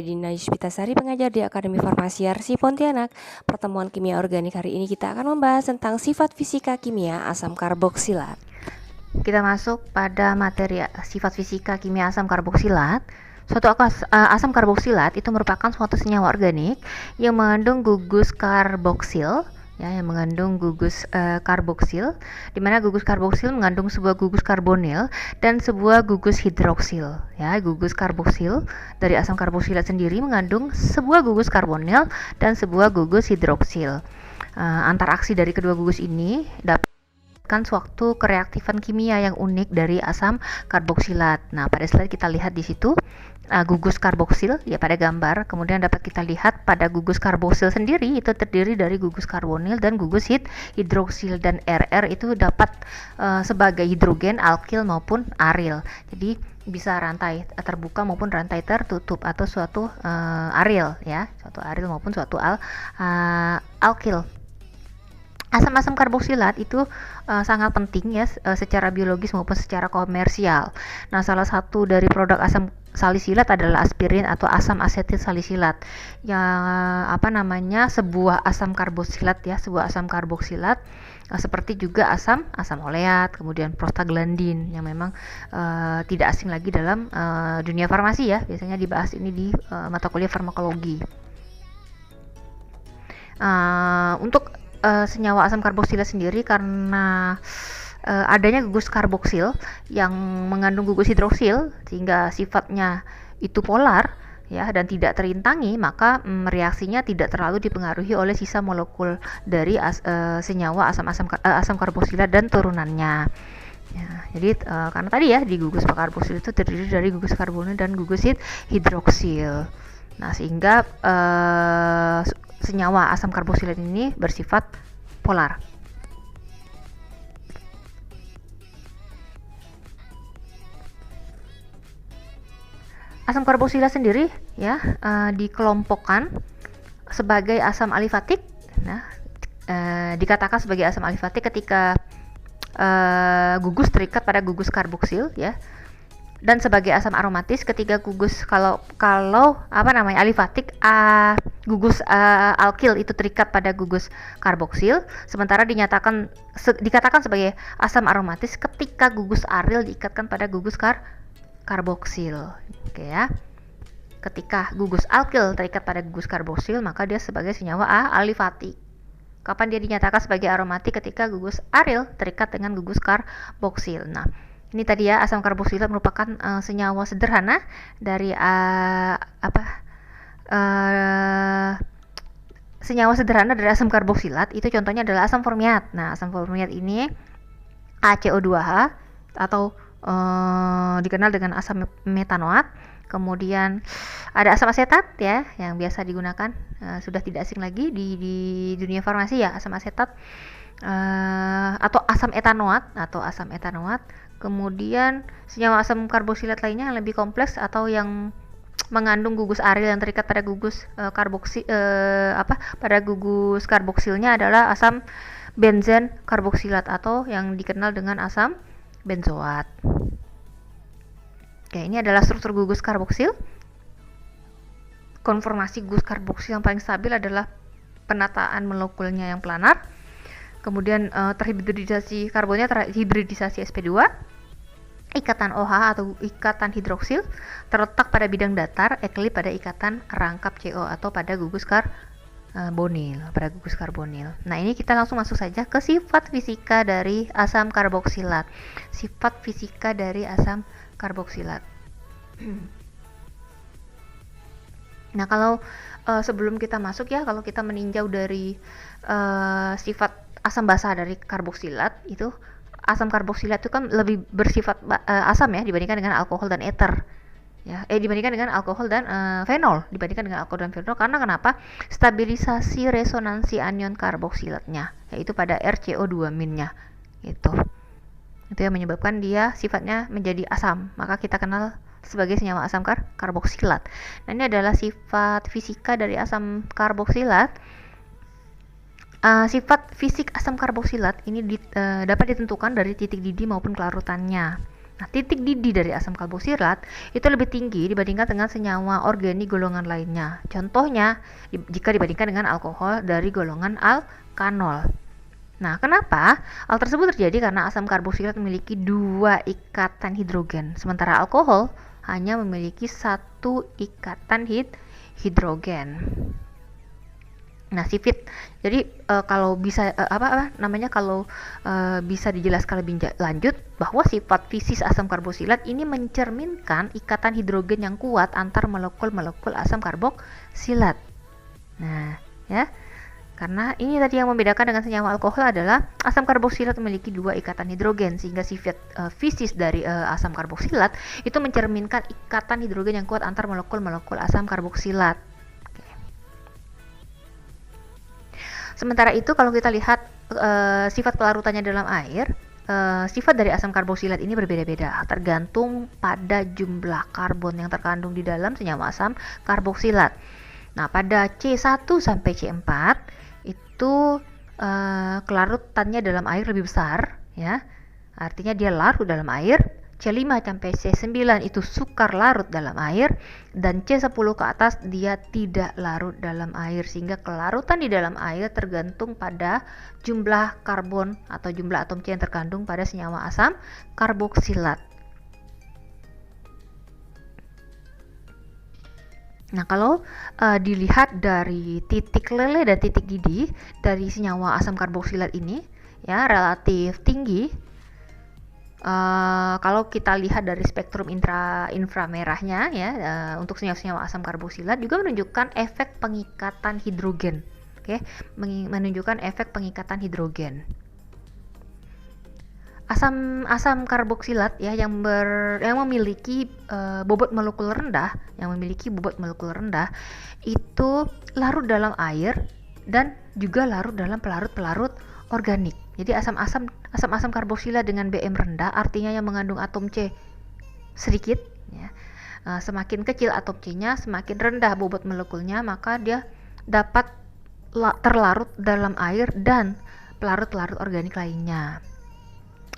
saya Dina Yuspitasari, pengajar di Akademi Farmasi Yarsi Pontianak. Pertemuan kimia organik hari ini kita akan membahas tentang sifat fisika kimia asam karboksilat. Kita masuk pada materi sifat fisika kimia asam karboksilat. Suatu asam karboksilat itu merupakan suatu senyawa organik yang mengandung gugus karboksil, yang mengandung gugus karboksil, di mana gugus karboksil mengandung sebuah gugus karbonil dan sebuah gugus hidroksil. Ya, gugus karboksil dari asam karboksilat sendiri mengandung sebuah gugus karbonil dan sebuah gugus hidroksil. Antaraksi dari kedua gugus ini dapat suatu kereaktifan kimia yang unik dari asam karboksilat. Nah, pada slide kita lihat di situ gugus karboksil ya pada gambar. Kemudian dapat kita lihat pada gugus karboksil sendiri itu terdiri dari gugus karbonil dan gugus hidroksil, dan RR itu dapat sebagai hidrogen, alkil maupun aril. Jadi bisa rantai terbuka maupun rantai tertutup atau suatu aril ya, suatu aril maupun suatu alkil. Asam-asam karboksilat itu sangat penting ya secara biologis maupun secara komersial. Nah, salah satu dari produk asam salisilat adalah aspirin atau asam asetil salisilat. Yang sebuah asam karboksilat ya, sebuah asam karboksilat seperti juga asam oleat, kemudian prostaglandin yang memang tidak asing lagi dalam dunia farmasi ya. Biasanya dibahas ini di mata kuliah farmakologi. Untuk senyawa asam karboksilat sendiri, karena adanya gugus karboksil yang mengandung gugus hidroksil sehingga sifatnya itu polar ya dan tidak terintangi, maka reaksinya tidak terlalu dipengaruhi oleh sisa molekul dari senyawa asam karboksilat dan turunannya. Ya, jadi karena tadi ya di gugus karboksil itu terdiri dari gugus karbonil dan gugus hidroksil. Nah, sehingga senyawa asam karboksilat ini bersifat polar. Asam karboksilat sendiri ya dikelompokkan sebagai asam alifatik. Nah, dikatakan sebagai asam alifatik ketika gugus terikat pada gugus karboksil ya. Dan sebagai asam aromatis ketika gugus kalau alifatik gugus alkil itu terikat pada gugus karboksil, sementara dikatakan sebagai asam aromatis ketika gugus aril diikatkan pada gugus karboksil. Oke ya. Ketika gugus alkil terikat pada gugus karboksil, maka dia sebagai senyawa alifatik. Kapan dia dinyatakan sebagai aromatik? Ketika gugus aril terikat dengan gugus karboksil. Nah, ini tadi ya, asam karboksilat merupakan senyawa sederhana dari senyawa sederhana dari asam karboksilat. Itu contohnya adalah asam formiat. Nah, asam formiat ini ACO2H atau dikenal dengan asam metanoat. Kemudian ada asam asetat ya yang biasa digunakan, sudah tidak asing lagi di dunia farmasi ya, asam asetat atau asam etanoat. Kemudian senyawa asam karboksilat lainnya yang lebih kompleks atau yang mengandung gugus aril yang terikat pada gugus pada gugus karboksilnya adalah asam benzen karboksilat atau yang dikenal dengan asam benzoat. Oke, ini adalah struktur gugus karboksil. Konformasi gugus karboksil yang paling stabil adalah penataan molekulnya yang planar. Kemudian terhibridisasi karbonnya terhibridisasi sp2. Ikatan OH atau ikatan hidroksil terletak pada bidang datar, eklip pada ikatan rangkap CO atau pada gugus karbonil. Nah, ini kita langsung masuk saja ke sifat fisika dari asam karboksilat. Sifat fisika dari asam karboksilat. Nah, kalau sebelum kita masuk ya, kalau kita meninjau dari sifat asam basa dari karboksilat, itu asam karboksilat itu kan lebih bersifat asam ya dibandingkan dengan alkohol dan eter. Ya, dibandingkan dengan alkohol dan fenol, karena kenapa? Stabilisasi resonansi anion karboksilatnya, yaitu pada RCO2-nya gitu. Itu yang menyebabkan dia sifatnya menjadi asam, maka kita kenal sebagai senyawa asam karboksilat. Nah, ini adalah sifat fisika dari asam karboksilat. Sifat fisik asam karboksilat ini dapat ditentukan dari titik didih maupun kelarutannya. Nah, titik didih dari asam karboksilat itu lebih tinggi dibandingkan dengan senyawa organik golongan lainnya. Contohnya, jika dibandingkan dengan alkohol dari golongan alkanol. Nah, kenapa? Hal tersebut terjadi karena asam karboksilat memiliki 2 ikatan hidrogen, sementara alkohol hanya memiliki 1 ikatan hidrogen. Nah, sifat. Jadi kalau bisa bisa dijelaskan lebih lanjut bahwa sifat fisis asam karboksilat ini mencerminkan ikatan hidrogen yang kuat antar molekul-molekul asam karboksilat. Nah, ya. Karena ini tadi yang membedakan dengan senyawa alkohol adalah asam karboksilat memiliki 2 ikatan hidrogen, sehingga sifat fisis dari asam karboksilat itu mencerminkan ikatan hidrogen yang kuat antar molekul-molekul asam karboksilat. Sementara itu kalau kita lihat sifat pelarutannya dalam air, sifat dari asam karboksilat ini berbeda-beda, tergantung pada jumlah karbon yang terkandung di dalam senyawa asam karboksilat. Nah, pada C1 sampai C4 itu kelarutannya dalam air lebih besar, ya. Artinya dia larut dalam air. C5 sampai C9 itu sukar larut dalam air, dan C10 ke atas dia tidak larut dalam air, sehingga kelarutan di dalam air tergantung pada jumlah karbon atau jumlah atom C yang terkandung pada senyawa asam karboksilat. Nah, kalau dilihat dari titik lele dan titik didih dari senyawa asam karboksilat ini, ya, relatif tinggi. Kalau kita lihat dari spektrum inframerahnya, ya, untuk senyawa-senyawa asam karboksilat juga menunjukkan efek pengikatan hidrogen, menunjukkan efek pengikatan hidrogen. Asam karboksilat, ya, yang memiliki bobot molekul rendah, itu larut dalam air dan juga larut dalam pelarut-pelarut organik. Jadi asam karboksilat dengan BM rendah artinya yang mengandung atom C sedikit, ya. Semakin kecil atom C-nya, semakin rendah bobot molekulnya, maka dia dapat terlarut dalam air dan pelarut-pelarut organik lainnya.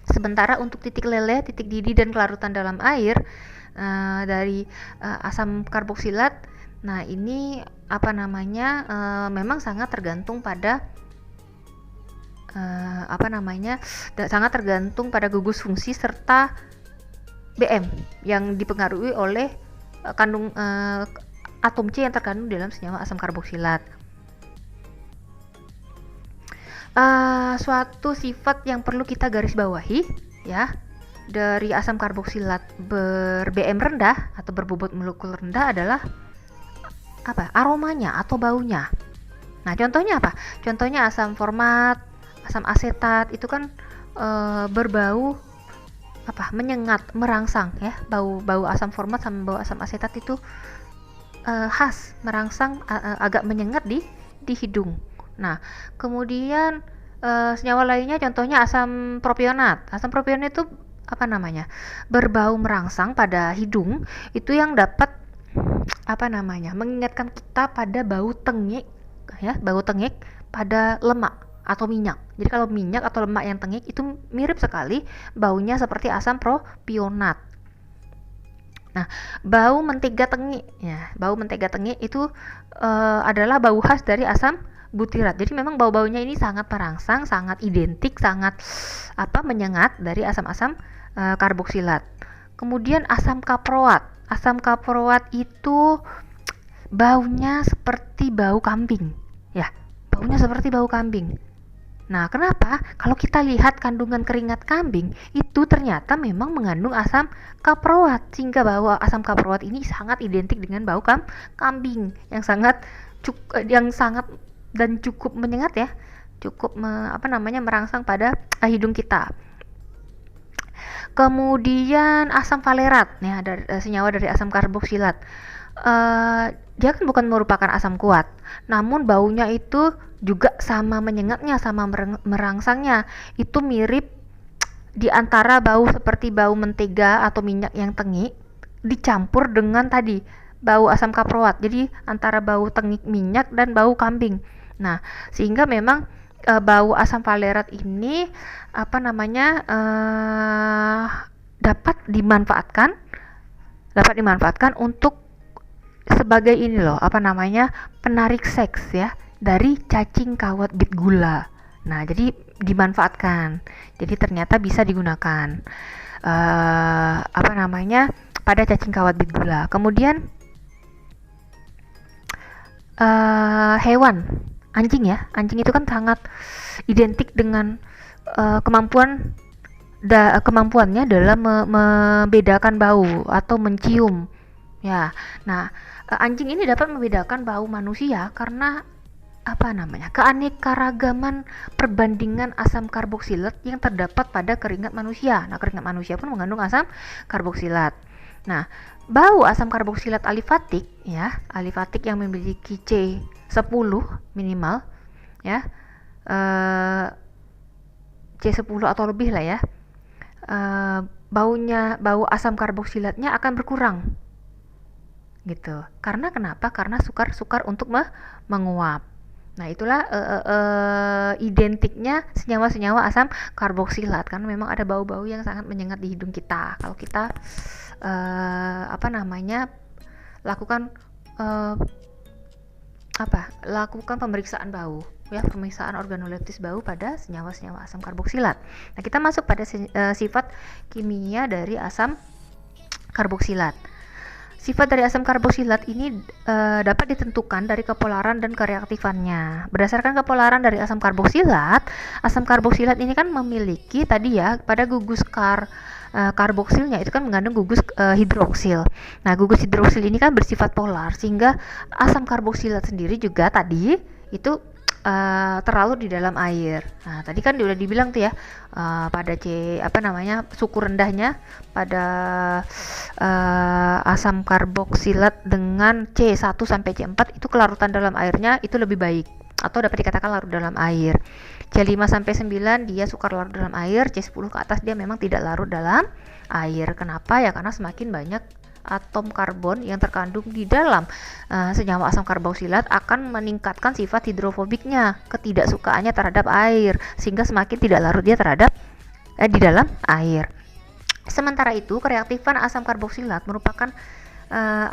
Sementara untuk titik leleh, titik didih dan kelarutan dalam air dari asam karboksilat, nah ini memang sangat tergantung pada sangat tergantung pada gugus fungsi serta BM yang dipengaruhi oleh kandung atom C yang terkandung dalam senyawa asam karboksilat. Suatu sifat yang perlu kita garis bawahi, ya, dari asam karboksilat ber-BM rendah atau berbobot molekul rendah adalah aromanya atau baunya. Nah, contohnya apa? Contohnya asam format, asam asetat itu kan berbau menyengat, merangsang, ya. Bau asam format sama bau asam asetat itu khas, merangsang, agak menyengat di hidung. Nah, kemudian senyawa lainnya contohnya asam propionat. Asam propionat itu berbau merangsang pada hidung, itu yang dapat mengingatkan kita pada bau tengik, ya, bau tengik pada lemak atau minyak. Jadi kalau minyak atau lemak yang tengik itu mirip sekali baunya seperti asam propionat. Nah, bau mentega tengik, ya, bau mentega tengik itu adalah bau khas dari asam butirat. Jadi memang bau-baunya ini sangat merangsang, sangat identik, sangat menyengat dari asam-asam karboksilat. Kemudian asam kaproat. Asam kaproat itu baunya seperti bau kambing, ya, baunya seperti bau kambing. Nah, kenapa? Kalau kita lihat kandungan keringat kambing itu ternyata memang mengandung asam kaproat, sehingga bau asam kaproat ini sangat identik dengan bau kambing yang sangat dan cukup menyengat, ya, cukup merangsang pada hidung kita. Kemudian asam valerat, ya, senyawa dari asam karboksilat. Dia kan bukan merupakan asam kuat, namun baunya itu juga sama menyengatnya, sama merangsangnya. Itu mirip di antara bau seperti bau mentega atau minyak yang tengik dicampur dengan tadi bau asam kaproat. Jadi antara bau tengik minyak dan bau kambing. Nah, sehingga memang bau asam valerat ini dapat dimanfaatkan untuk sebagai ini loh, penarik seks ya, dari cacing kawat bit gula. Nah, jadi dimanfaatkan. Jadi ternyata bisa digunakan pada cacing kawat bit gula. Kemudian hewan, anjing ya. Anjing itu kan sangat identik dengan kemampuannya dalam membedakan bau atau mencium. Ya. Nah, anjing ini dapat membedakan bau manusia karena keanekaragaman perbandingan asam karboksilat yang terdapat pada keringat manusia. Nah, keringat manusia pun mengandung asam karboksilat. Nah, bau asam karboksilat alifatik yang memiliki C10 minimal ya, C10 atau lebih lah ya, bau asam karboksilatnya akan berkurang gitu. Karena kenapa? Karena sukar untuk menguap. Nah, itulah identiknya senyawa-senyawa asam karboksilat, karena memang ada bau-bau yang sangat menyengat di hidung kita kalau kita lakukan pemeriksaan bau ya, pemeriksaan organoleptis bau pada senyawa-senyawa asam karboksilat. Nah, kita masuk pada sifat kimia dari asam karboksilat. Sifat dari asam karboksilat ini dapat ditentukan dari kepolaran dan kereaktifannya. Berdasarkan kepolaran dari asam karboksilat ini kan memiliki tadi ya, pada gugus karboksilnya itu kan mengandung gugus hidroksil. Nah, gugus hidroksil ini kan bersifat polar, sehingga asam karboksilat sendiri juga tadi itu terlarut di dalam air. Nah, tadi kan udah dibilang tuh ya, pada suku rendahnya pada asam karboksilat dengan C1 sampai C4 itu kelarutan dalam airnya itu lebih baik, atau dapat dikatakan larut dalam air. C5 sampai 9 dia sukar larut dalam air, C10 ke atas dia memang tidak larut dalam air. Kenapa ya? Karena semakin banyak atom karbon yang terkandung di dalam senyawa asam karboksilat akan meningkatkan sifat hidrofobiknya, ketidaksukaannya terhadap air, sehingga semakin tidak larut dia di dalam air. Sementara itu, kereaktifan asam karboksilat merupakan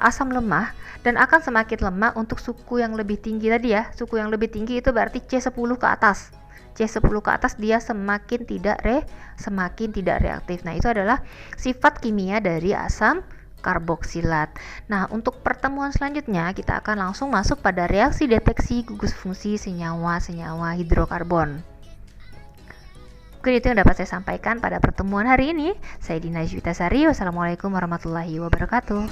asam lemah dan akan semakin lemah untuk suku yang lebih tinggi tadi ya. Suku yang lebih tinggi itu berarti C10 ke atas. C10 ke atas dia semakin tidak reaktif. Nah, itu adalah sifat kimia dari asam karboksilat. Nah, untuk pertemuan selanjutnya kita akan langsung masuk pada reaksi deteksi gugus fungsi senyawa-senyawa hidrokarbon. Mungkin itu yang dapat saya sampaikan pada pertemuan hari ini. Saya Dina Yusvitasari. Wassalamualaikum warahmatullahi wabarakatuh.